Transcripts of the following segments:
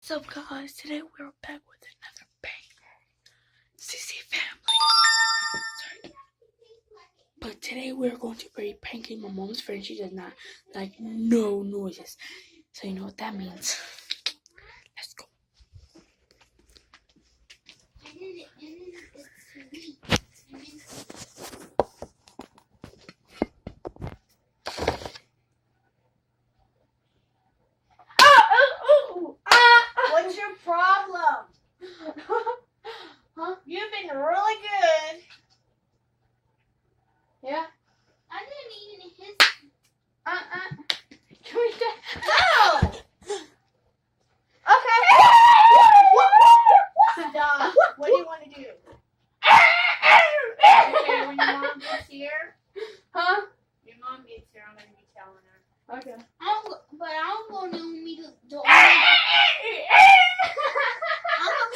What's up, guys? Today we're back with another bang. CC family. Sorry. But today we're going to be pranking my mom's friend. She does not like no noises. So you know what that means. Let's go. What's your problem? Huh? You've been really good. Yeah? I didn't eat any his. Can we get... No! Okay. Stop. What do you want to do? Okay, when your mom gets here, Huh? your mom gets here, I'm going to be telling her. Okay. But I'm going to me to do.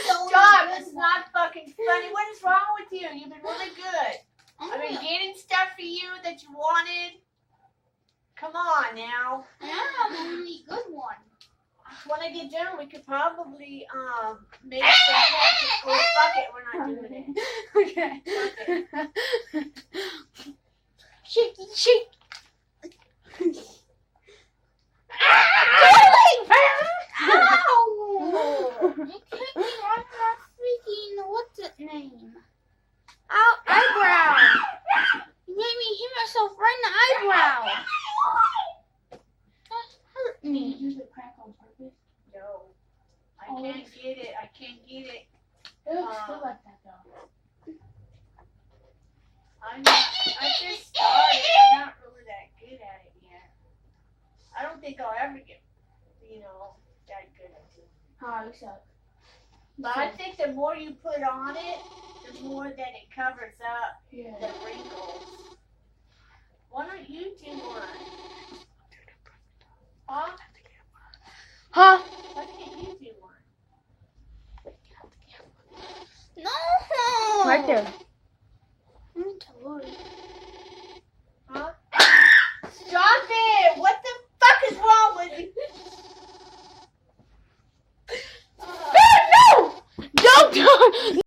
Stop. It's not fucking funny. What is wrong with you? You've been really good. I've been getting stuff for you that you wanted. Come on now. I'm the only good one. When I get done, we could probably make some pepper. Oh, fuck it, we're not doing it. Okay. Shake. Ow! You kicked me on my freaking, what's it name? Eyebrow. You made me hit myself right in the eyebrow. That hurt me. Use the crack on purpose. No, I can't get it. I can't get it. It looks still like that though. I just started. I'm not really that good at it yet. I don't think I'll ever get, that good at it. Oh, you suck. But I think the more you put on it, the more that it covers up the Yeah. wrinkles. Why don't you do one? Huh? Huh? Why can't you do one? No. Right there.